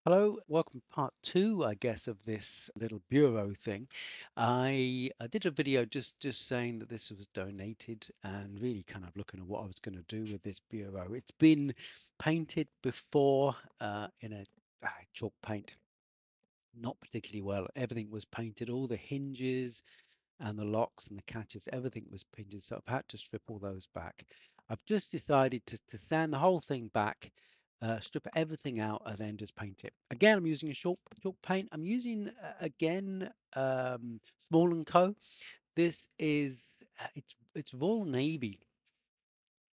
Hello, welcome to part two, I guess, of this little bureau thing. I did a video just saying that this was donated and really kind of looking at what I was going to do with this bureau. It's been painted before in a chalk paint, not particularly well. Everything was painted, all the hinges and the locks and the catches, everything was painted. So I've had to strip all those back. I've just decided to sand the whole thing back, strip everything out, and then just paint it. Again, I'm using a chalk paint. I'm using again Small and Co. This is it's Royal Navy.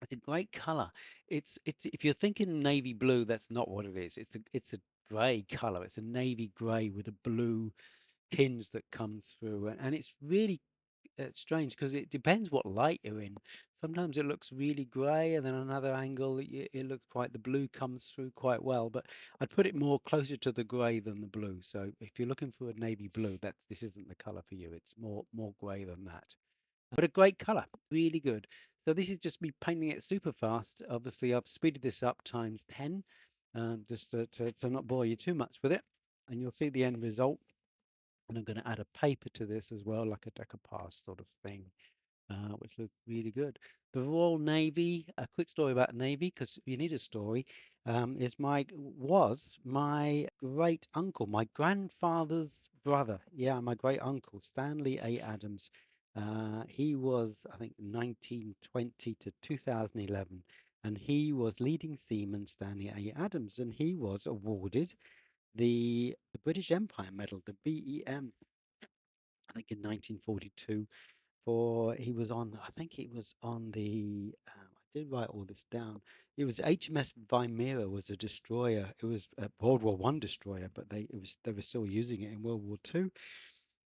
It's a great color. It's if you're thinking navy blue, that's not what it is. It's a grey color. It's a navy grey with a blue tinge that comes through, and it's really it's strange because it depends what light you're in. Sometimes it looks really grey, and then another angle it looks quite the blue comes through quite well. But I'd put it more closer to the grey than the blue. So if you're looking for a navy blue, this isn't the colour for you. It's more grey than that. But a great colour, really good. So this is just me painting it super fast. Obviously, I've speeded this up times 10, just to not bore you too much with it. And you'll see the end result. And I'm going to add a paper to this as well, like a decoupage sort of thing, which looks really good. The Royal Navy, a quick story about Navy, because you need a story, was my great uncle, my grandfather's brother. Yeah, my great uncle, Stanley A. Adams. He was, I think, 1920 to 2011, and he was leading seaman Stanley A. Adams, and he was awarded the British Empire Medal, the BEM, I think in 1942. For he was on, I think he was on the. I did write all this down. It was HMS Vimera was a destroyer. It was a World War One destroyer, but they were still using it in World War Two.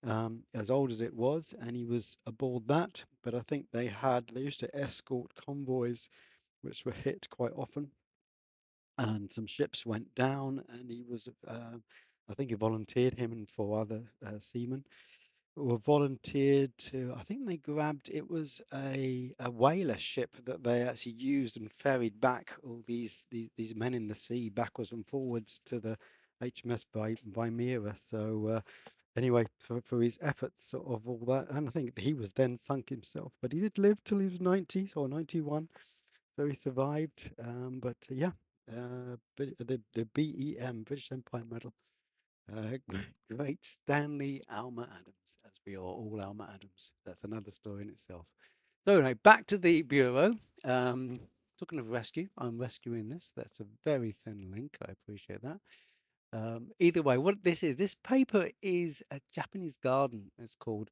As old as it was, and he was aboard that. But I think they used to escort convoys, which were hit quite often, and some ships went down, and he was. I think he volunteered him and four other seamen were volunteered to. I think they grabbed. It was a whaler ship that they actually used and ferried back all these men in the sea backwards and forwards to the HMS Vimera. So anyway, for his efforts of all that, and I think he was then sunk himself, but he did live till he was 90 or 91, so he survived. But yeah, but the BEM British Empire Medal. Great Stanley Alma Adams, as we are all Alma Adams. That's another story in itself. So anyway, back to the bureau. Um, Talking of rescue, I'm rescuing this. That's a very thin link. I appreciate that. Either way, what this paper is a Japanese garden. It's called.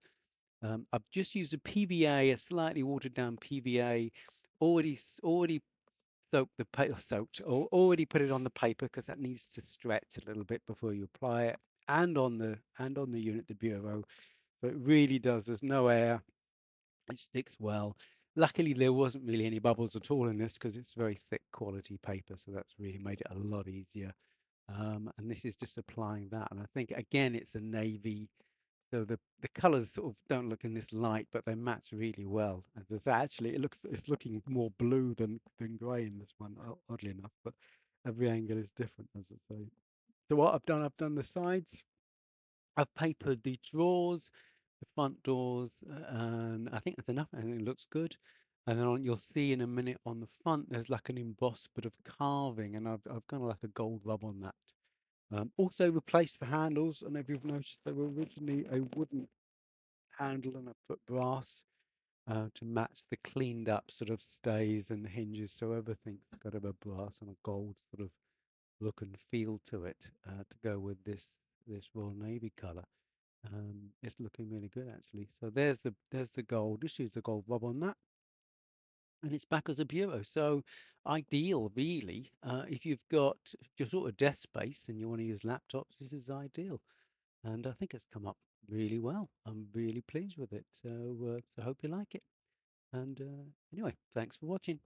I've just used a PVA, a slightly watered down PVA, already soaked the paper, soaked, or already put it on the paper because that needs to stretch a little bit before you apply it, and on the unit, the bureau. So it really does. There's no air. It sticks well. Luckily, there wasn't really any bubbles at all in this because it's very thick quality paper, so that's really made it a lot easier. And this is just applying that, and I think again it's a navy, so the colors sort of don't look in this light, but they match really well. And there's actually it's looking more blue than grey in this one, oddly enough. But every angle is different, as I say. So what I've done the sides. I've papered the drawers, the front doors, and I think that's enough. I think it looks good. And then you'll see in a minute on the front, there's like an embossed bit of carving, and I've gone like a gold rub on that. Also replaced the handles, and if you've noticed, they were originally a wooden handle, and I put brass to match the cleaned up sort of stays and hinges, so everything's got a brass and a gold sort of look and feel to it to go with this Royal Navy colour. It's looking really good actually. So there's the gold. Just use the gold rub on that, and it's back as a bureau. So ideal, really. If you've got your sort of desk space and you want to use laptops, this is ideal. And I think it's come up really well. I'm really pleased with it. So hope you like it. And anyway, thanks for watching.